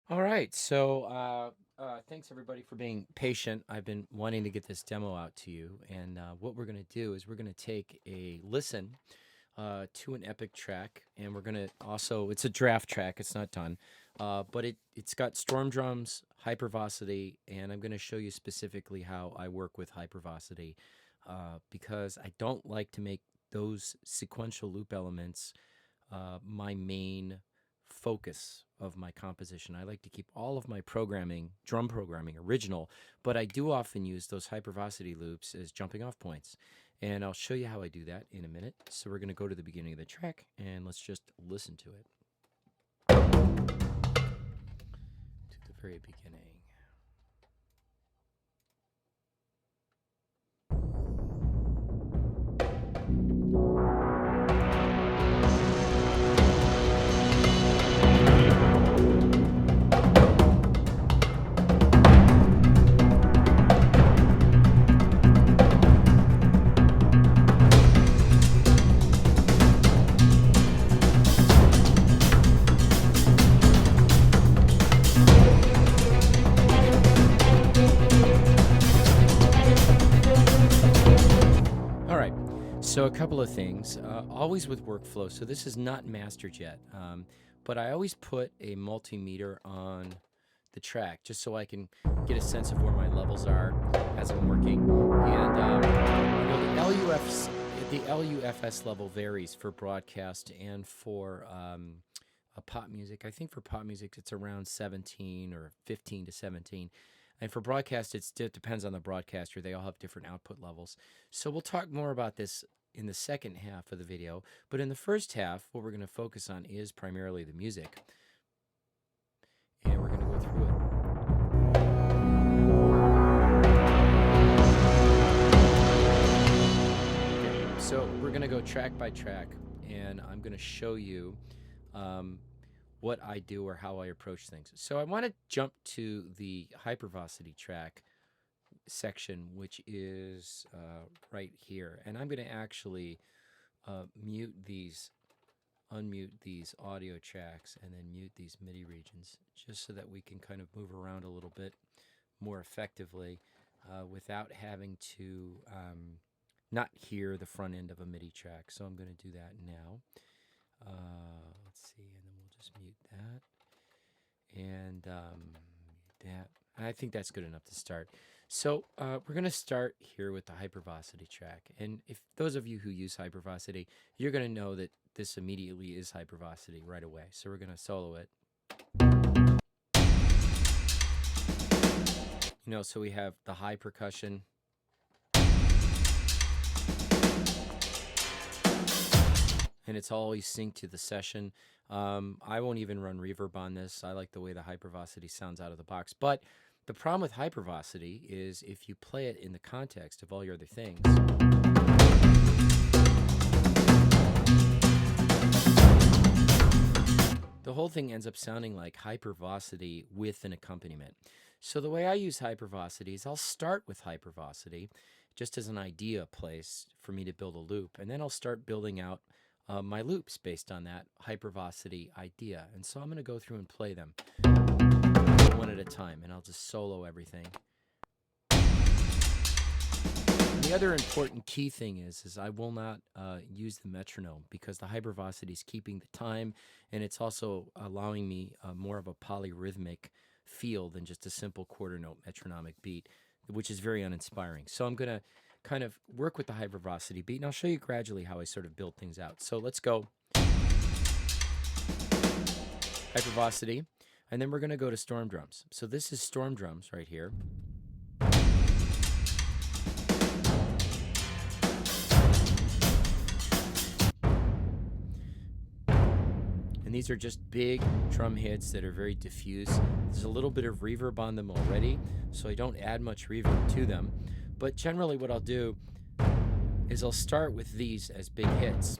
All right. Thanks everybody for being patient. I've been wanting to get this demo out to you. And what we're going to do is we're going to take a listen to an epic track. And we're going to also, it's a draft track, it's not done. It's got storm drums, hypervocity, and I'm going to show you specifically how I work with hypervocity because I don't like to make those sequential loop elements my main focus of my composition. I like to keep all of my programming, drum programming, original, but I do often use those hypervocity loops as jumping off points. And I'll show you how I do that in a minute. So we're going to go to the beginning of the track and let's just listen to it to the very beginning. All right. So a couple of things, always with workflow. So this is not mastered yet, but I always put a multimeter on the track just so I can get a sense of where my levels are as I'm working. And the LUFS level varies for broadcast and for pop music. I think for pop music it's around 17 or 15 to 17. And for broadcast, it depends on the broadcaster. They all have different output levels. So we'll talk more about this in the second half of the video. But in the first half, what we're going to focus on is primarily the music. And we're going to go through it. Okay, so we're going to go track by track. And I'm going to show you what I do or how I approach things. So I want to jump to the hypervocity track section, which is right here. And I'm going to actually unmute these audio tracks and then mute these MIDI regions just so that we can kind of move around a little bit more effectively without having to not hear the front end of a MIDI track. So I'm going to do that now. Let's see, and then we'll just mute that and that. I think that's good enough to start. So we're going to start here with the hypervocity track. And if those of you who use hypervocity, you're going to know that this immediately is hypervocity right away. So we're going to solo it. So we have the high percussion. And it's always synced to the session. I won't even run reverb on this. I like the way the hypervocity sounds out of the box. But the problem with hypervocity is if you play it in the context of all your other things, the whole thing ends up sounding like hypervocity with an accompaniment. So the way I use hypervocity is I'll start with hypervocity just as an idea place for me to build a loop. And then I'll start building out my loops based on that hypervocity idea. And so I'm going to go through and play them one at a time, and I'll just solo everything. And the other important key thing is I will not use the metronome because the hypervocity is keeping the time, and it's also allowing me more of a polyrhythmic feel than just a simple quarter note metronomic beat, which is very uninspiring. So I'm going to kind of work with the hypervocity beat, and I'll show you gradually how I sort of build things out. So let's go hypervocity, and then we're going to go to storm drums. So this is storm drums right here. And these are just big drum hits that are very diffuse. There's a little bit of reverb on them already, so I don't add much reverb to them. But generally what I'll do is I'll start with these as big hits.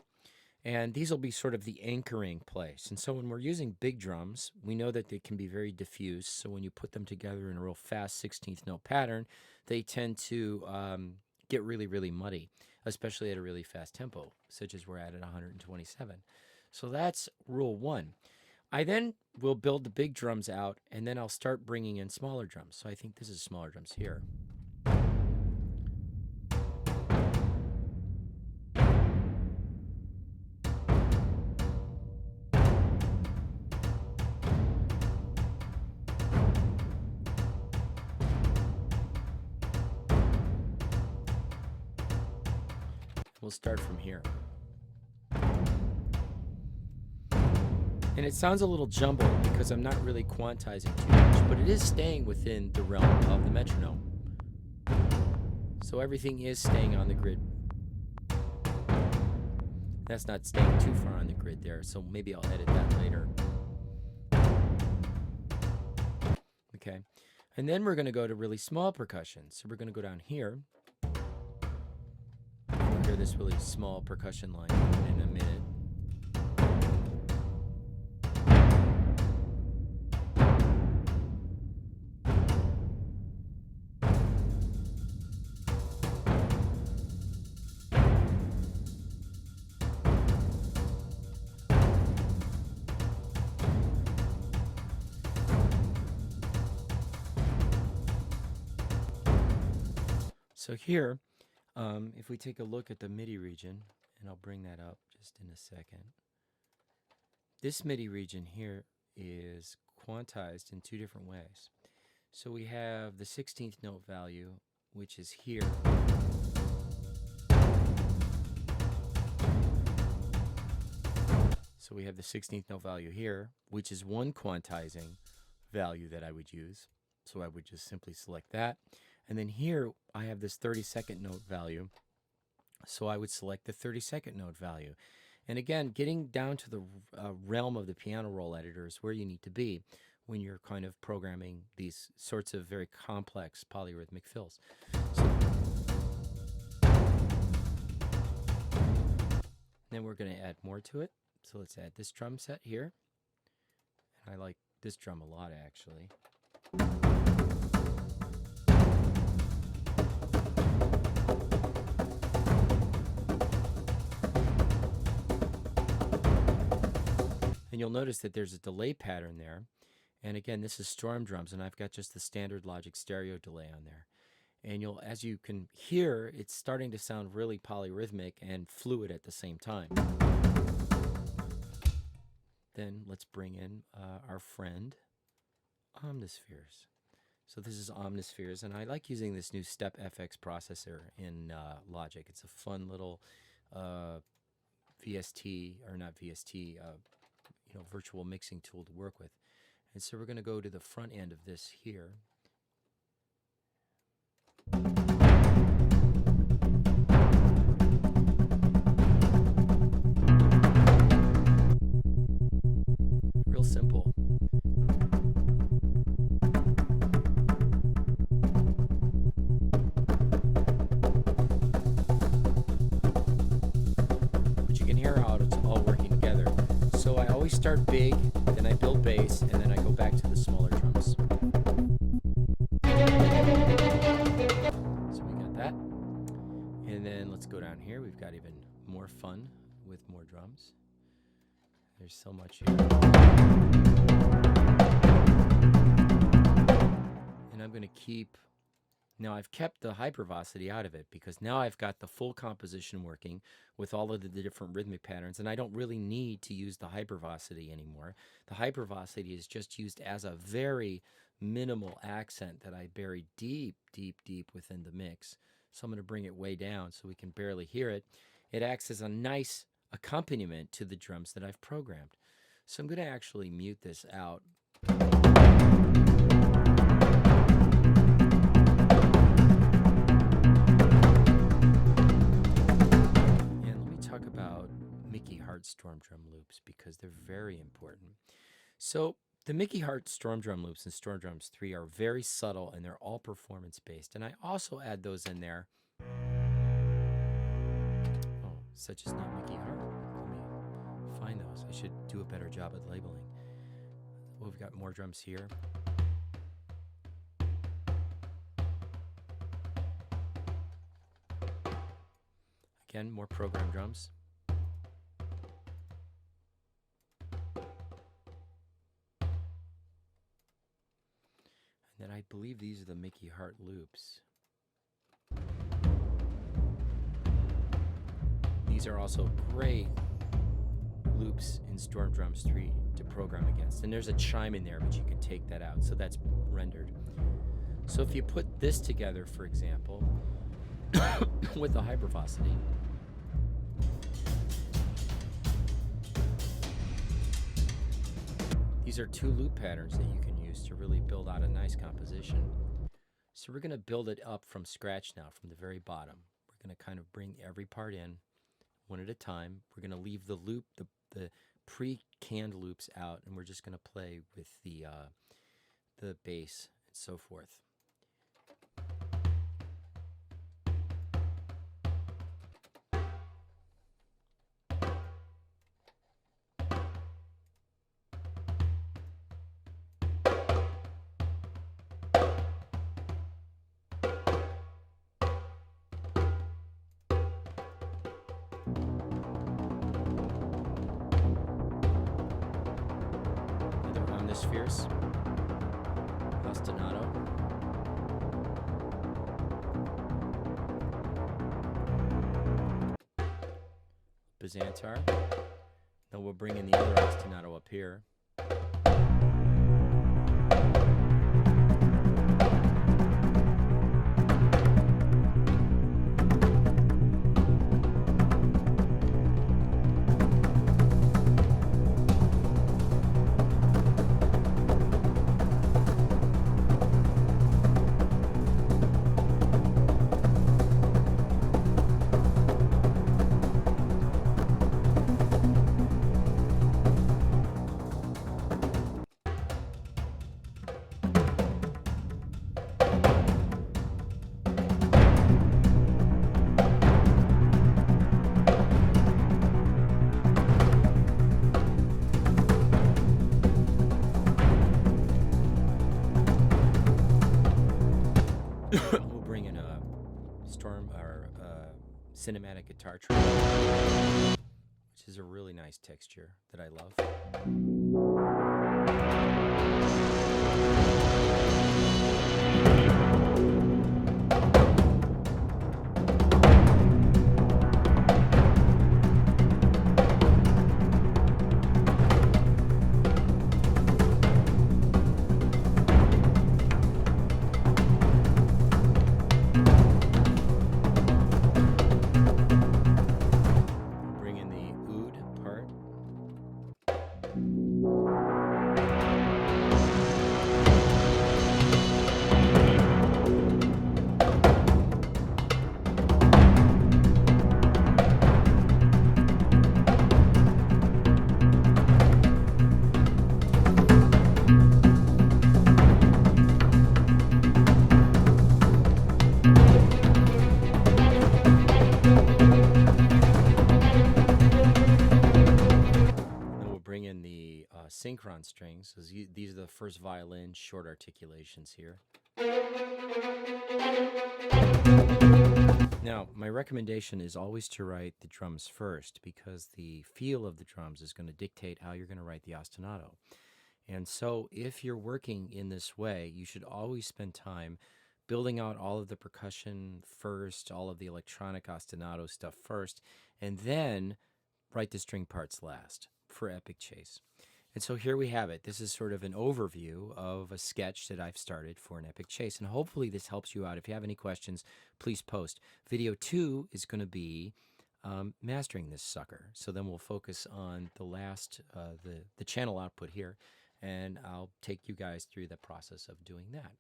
And these will be sort of the anchoring place. And so when we're using big drums, we know that they can be very diffuse. So when you put them together in a real fast 16th note pattern, they tend to get really, really muddy, especially at a really fast tempo, such as we're at 127. So that's rule one. I then will build the big drums out, and then I'll start bringing in smaller drums. So I think this is smaller drums here. We'll start from here. And it sounds a little jumbled because I'm not really quantizing too much, but it is staying within the realm of the metronome. So everything is staying on the grid. That's not staying too far on the grid there, so maybe I'll edit that later. Okay, and then we're going to go to really small percussion. So we're going to go down here. We'll hear this really small percussion line in a minute. So here, if we take a look at the MIDI region, and I'll bring that up just in a second. This MIDI region here is quantized in two different ways. So we have the 16th note value, which is here. So we have the 16th note value here, which is one quantizing value that I would use. So I would just simply select that. And then here I have this 32nd note value. So I would select the 32nd note value. And again, getting down to the realm of the piano roll editor is where you need to be when you're kind of programming these sorts of very complex polyrhythmic fills. So then we're going to add more to it. So let's add this drum set here. And I like this drum a lot, actually. And you'll notice that there's a delay pattern there. And again, this is storm drums, and I've got just the standard Logic stereo delay on there. And as you can hear, it's starting to sound really polyrhythmic and fluid at the same time. Then let's bring in our friend, Omnispheres. So this is Omnispheres, and I like using this new Step FX processor in Logic. It's a fun little VST, or not VST, virtual mixing tool to work with. And so we're going to go to the front end of this here. Real simple. But you can hear how it's all working together. So I always start big, then I build bass, and then I go back to the smaller drums. So we got that. And then let's go down here. We've got even more fun with more drums. There's so much here. And I'm going to keep... Now I've kept the hypervocity out of it because now I've got the full composition working with all of the different rhythmic patterns, and I don't really need to use the hypervocity anymore. The hypervocity is just used as a very minimal accent that I bury deep, deep, deep within the mix. So I'm going to bring it way down so we can barely hear it. It acts as a nice accompaniment to the drums that I've programmed. So I'm going to actually mute this out. Storm drum loops because they're very important. So the Mickey Hart storm drum loops and Storm Drums 3 are very subtle, and they're all performance based, and I also add those in there. Oh, such as not Mickey Hart. Let me find those. I should do a better job at labeling. Well, we've got more drums here. Again, more program drums. And then I believe these are the Mickey Hart loops. These are also great loops in Storm Drums 3 to program against. And there's a chime in there, but you can take that out. So that's rendered. So if you put this together, for example, with the hypervelocity, these are 2 loop patterns that you can use to really build out a nice composition. So we're going to build it up from scratch now, from the very bottom. We're going to kind of bring every part in one at a time. We're going to leave the loop, the pre-canned loops out, and we're just going to play with the bass and so forth. Spheres, ostinato, Byzantar. Then we'll bring in the other ostinato up here. We'll bring in a storm or cinematic guitar track, which is a really nice texture that I love. Synchron strings. So these are the first violin short articulations here. Now, my recommendation is always to write the drums first, because the feel of the drums is going to dictate how you're going to write the ostinato. And so if you're working in this way, you should always spend time building out all of the percussion first, all of the electronic ostinato stuff first, and then write the string parts last for Epic Chase. And so here we have it. This is sort of an overview of a sketch that I've started for an Epic Chase. And hopefully this helps you out. If you have any questions, please post. Video 2 is going to be mastering this sucker. So then we'll focus on the last, the channel output here. And I'll take you guys through the process of doing that.